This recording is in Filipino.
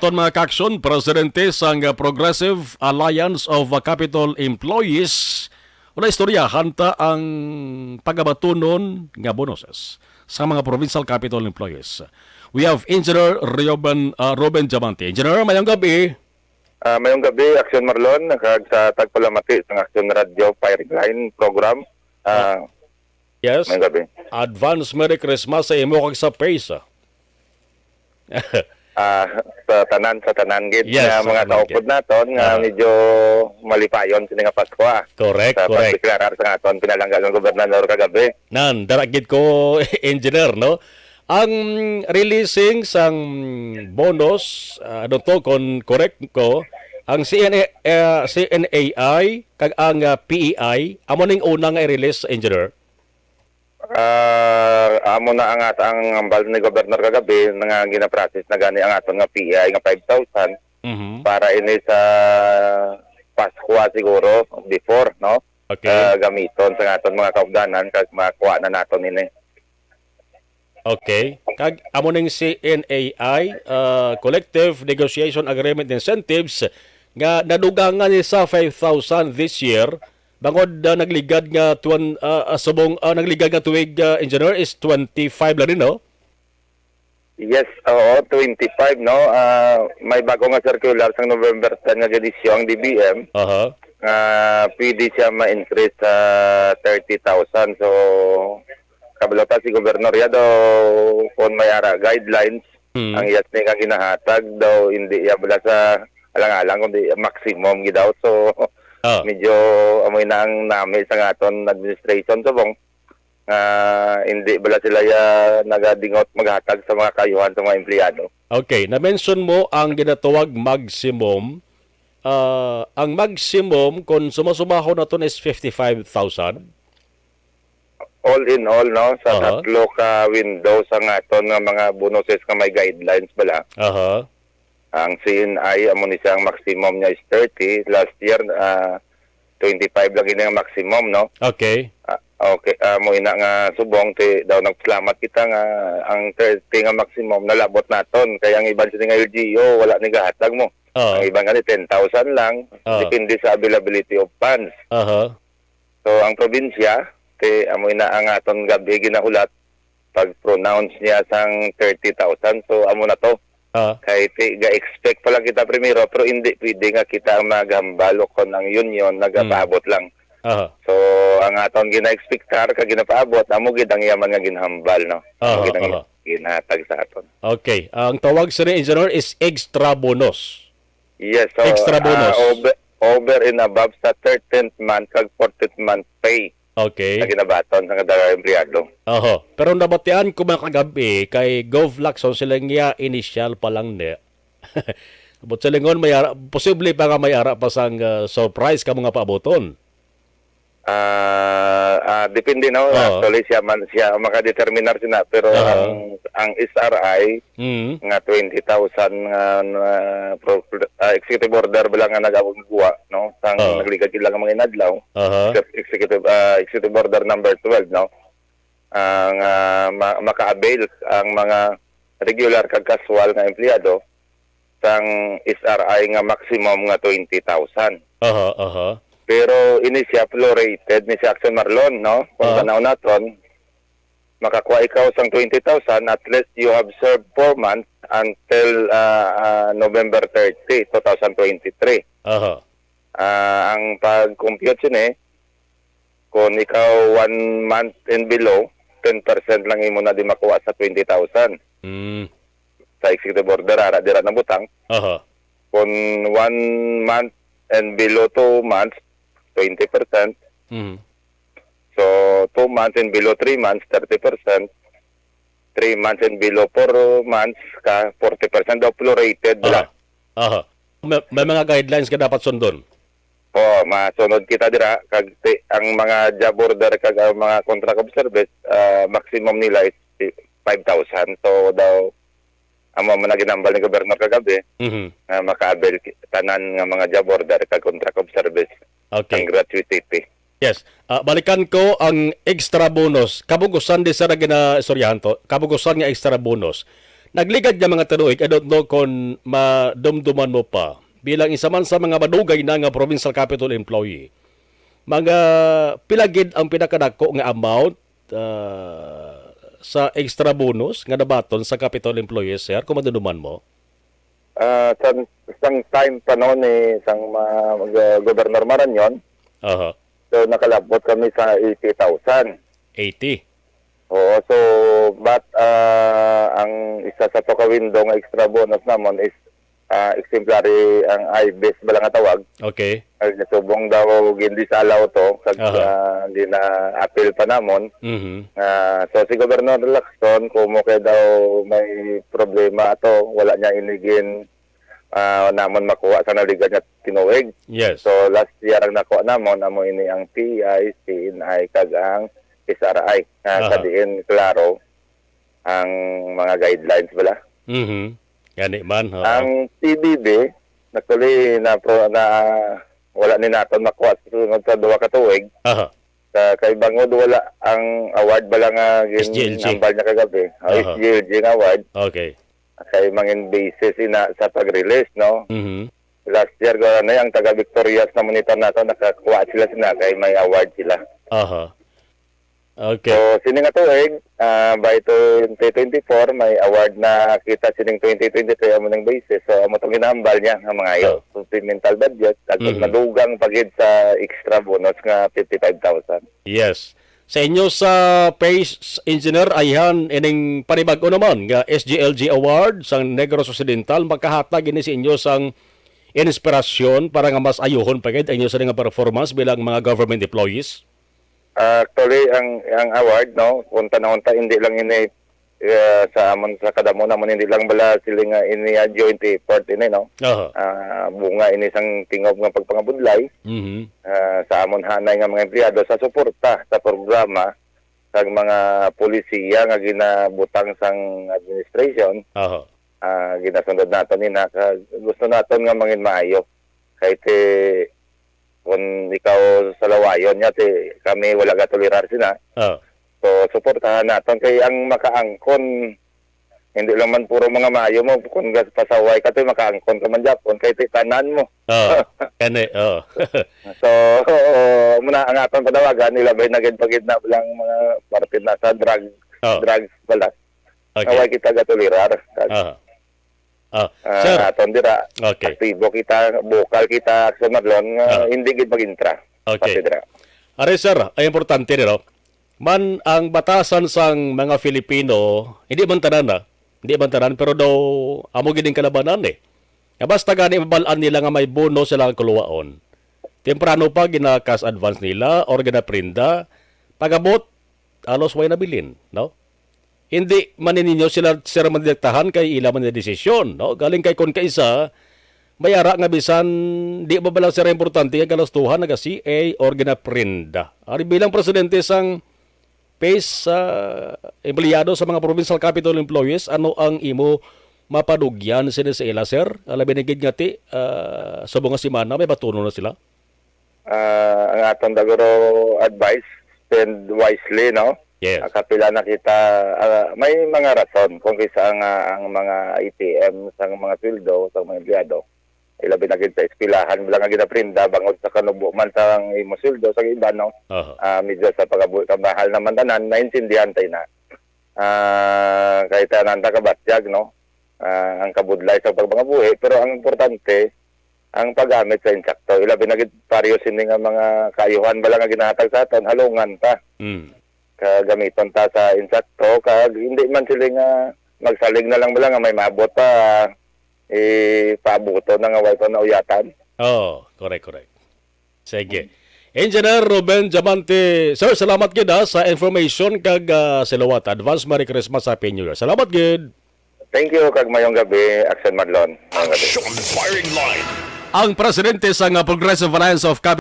aton mga kaksyon, presidente sang Progressive Alliance of Capital Employees, wala istorya hanta ang pagabatunon nga bonuses sa mga provincial capital employees. We have Engineer Ruben Diamante. Engineer, mayang gabi. Mayong gabi, Aksyon Marlon, kag sa tagpalamati sa Aksyon Radio Firing Line program. Yes. Mayong gabi. Advance Merry Christmas sa imo kag sa PACE. Sa tanan gid Yes, nga sa mga tanan kaupod naton nga medyo malipayon sini nga Pasko. Correct, Sa correct. pagdeklarar sa aton pinalanggan ng gobernador kagabi. Nan, daragid ko, engineer, no? Ang releasing sang bonus, ano to, kung correct ko, ang CNAI kag ang PEI, amo ning unang i-release, engineer. Amo na ang ambal ni gobernador kagabi nga gina-process na gani ang aton nga PI nga 5,000 para ini sa Pasko siguro before, no? Okay. Gamiton sa aton mga kaugdanan kag makuha na naton ini. Okay. Kag amo ning CNAI, Collective Negotiation Agreement Incentives, nga nadugangan ni sa 5,000 this year. Bangod nagligad nga nagligad nga tuig, engineer, is 25 lang rin, no? Yes, oo, 25, no? May bago nga circular sa November 10 nga edisyon ang DBM. Aha. Pwede siya ma-increase sa 30,000. So, kabalo pa si Gobernador daw kung may ara guidelines, ang iyas ni nga ginahatag daw, hindi iya bala sa alang-alang, kundi maximum gidaw. So, medyo amoy na ang nami sa aton administration subong hindi bala sila ya nagadingot maghatag sa mga kayuhan sa mga empleyado. Okay, na-mention mo ang ginatawag maximum. Ang maximum kung sumasumahon na to is 55,000. All in all, no, sa tatlo ka windows ang aton nga mga bonuses nga may guidelines bala. Aha. Ang CNI, amo ni siyang maximum niya is 30. Last year, 25 lang yun ang maximum, no? Okay. Okay, mo ina nga subong, daw nagpasalamat kita nga ang 30 nga maximum nalabot naton. Kaya ang iban siya nga LGU, wala ni gahatag mo. Ang iban nga 10,000 lang, depende sa availability of funds. Aha. So, ang probinsya, amo ina ang aton gabi ginahulat, pag-pronounce niya sang 30,000, so amo na to. Kaya ga-expect pala kita primero, pero hindi pwede nga kita maghambalo kon ang union, nagapaabot lang. So, ang aton gina-expectar, kag ginapaabot, amo gid ang yaman nga ginhambal, no? Ginatag sa aton. Okay. Ang tawag sa engineer is extra bonus. Yes. So, extra bonus. Over and above sa 13th month, kag 14th month pay. Okay. Na ginabaton sa kada empleyado. Pero nabatian ko mga kagabi kay Gov Lacson sila nga initial pa lang ni. But sa lingon, posible pa nga may ara pa sang surprise ka mga paaboton. Depende na. Actually, siya makadeterminar sila. Pero ang SRI, nga 20,000 executive order ba lang nga nag-awag-guwa, no? Sang nagligad sila ng mga inadlaw. Executive order number 12, no? Ang maka-avail ang mga regular kag casual nga empleyado sang SRI nga maximum nga 20,000. Pero ini siya prorated ni si Aksyon Marlon, no? Kung tanaw naton, makakuha ikaw sang 20,000, at least you have served 4 months until November 30, 2023. Ang pag-compute yun kung ikaw 1 month and below, 10% lang imo na di makuha sa 20,000. Sa executive order, dira na butang. Kung 1 month and below 2 months, 20%. So, 2 months and below 3 months, 30%. 3 months and below 4 months, 40% daw prorated. May mga guidelines ka dapat sundon. Masunod kita dira. Kag ang mga job order, kag ang mga contract of service, maximum nila is 5,000. So, daw, amo man ginambal ni gobernador kagabi, maka-avail tanan nga mga job order, kag contract of service. Okay. Ang gratuity. Yes. Balikan ko ang extra bonus. Kabugusan di sa na ginaistoryahan to. Kabugusan nga extra bonus. Nagligad nga mga tanuig, I don't know kung madumduman mo pa, bilang isa man sa mga madugay na nga provincial capital employee, mga pilagid ang pinakadako nga amount sa extra bonus nga nabaton sa capital employees, sir, kung madumduman mo? Isang time pa noon isang Gobernador Marañon, Aha. so nakalabot kami sa 80,000. 80. Oo, so ang isa sa toka-window nga extra bonus naman is exemplary ang IBES bala nga tawag. Okay. Ay nasubong daw hindi sa alaw to kag hindi na appeal pa namon. Mhm. So si Gobernador Lacson kumo kay daw may problema ato wala niya inigin namon makuha sa naligan niya tinuig. Yes. So last year ang nakuha namon amo ini ang PI, CNI kag ang SRI sa diin klaro ang mga guidelines bala. Mhm. Gani man. Ang PBB actually na wala ni naton makuha sa sunod sa duha ka tuig. Kay bangod wala ang award bala nga ginambal niya kagabi. SGLG nga award. Okay. Kay mangin basis ina sa pag-release no. Mhm. Last year ang taga Victorias na monitor nato nakakuha sila kay may award sila. Okay. So, sining tuig, by 2024, may award na kita sining 2023 amo ng basis. So, amo itong ginambal niya ang mga iyo. Supplemental budget, at madugang pagid sa extra bonus nga 55,000. Yes. Sa inyo sa PACE Engineer, ayhan ining panibag-o naman nga SGLG Award sa Negros Occidental, makahatag ini sa inyo sang inspirasyon para nga mas ayuhon pagid inyo sa nga performance bilang mga government employees? Actually, ang award, no, unta na unta, hindi lang ini sa amon sa kadamo namon hindi lang bala sila nga ini joint effort ini, no. Bunga ini sang tingob nga pagpangabudlay. Sa amon hanay nga mga empleyado sa suporta sa programa sa mga polisiya nga ginabutang sang administration. Ginasundod naton ni gusto naton nga mangin maayo kay kung ikaw sa lawayon niya, kami wala gatolerar sila. So, suportahan natin. Kaya ang makaangkon, hindi lang man puro mga maayo mo, kung pasaway ka makaangkon ka man Japon, kaya tanan mo. So, muna ang atong padawagan, nilabay na gid na lang mga parte na sa drugs pala. Kaway kita gatolerar. Sir, aton dira. Aktibo kita, bukal kita sa madlon hindi gid magintra. Okay. Are sir, ay importante no. Man ang batasan sang mga Filipino, hindi man tanan pero daw amo gid kalabanan basta gani mabalaan nila nga may bonus sila ang kuluwaon. Temprano pa ginakas advance nila or ginaprinda pagabot alos way nabilin, no? Hindi man ninyo sila mandidiktahan kay ila man na desisyon, no? Galing kay kon kaisa mayara nga bisan di ba balang sira importante ang kalastuhan naga CA or ginaprinda. Ari bilang presidente sang PACE empleyado sa mga provincial capital employees, ano ang imo mapadugyan sila sa ila, sir? Alabi na gid ngati sa mga simana may batuno na sila. Ang atong daguro advice, spend wisely, no? Yes. Kapila na kita, may mga rason kung kisa ang mga ATM sa mga sweldo sa mga empleyado. Ilabi na sa espilahan bilang nga ginaprinda bangod sa kanubo man sa imo sweldo sa iba, no? Medyo sa pagkabahal naman tanan, naintindihan tayo na. Kahit tanan ta kabatyag, no? Ang kabudlay sa pagbangabuhi, pero ang importante, ang paggamit sa insakto. Ilabi na pareho sini nga mga kaayuhan bala nga ginahatag sa aton, halungan ta. Kagamiton ta sa insakto, kag hindi man sila nga magsalig na lang bala nga may mabot pa paabuto na nga wala na uyatan. Correct. Sige. Engineer Ruben Diamante, sir, salamat gid sa information kag silawat. Advance Merry Christmas, Happy New Year. Salamat gid. Thank you kag mayong gabi, Action Madlon. Action Firing Line. Ang presidente sa Progressive Alliance of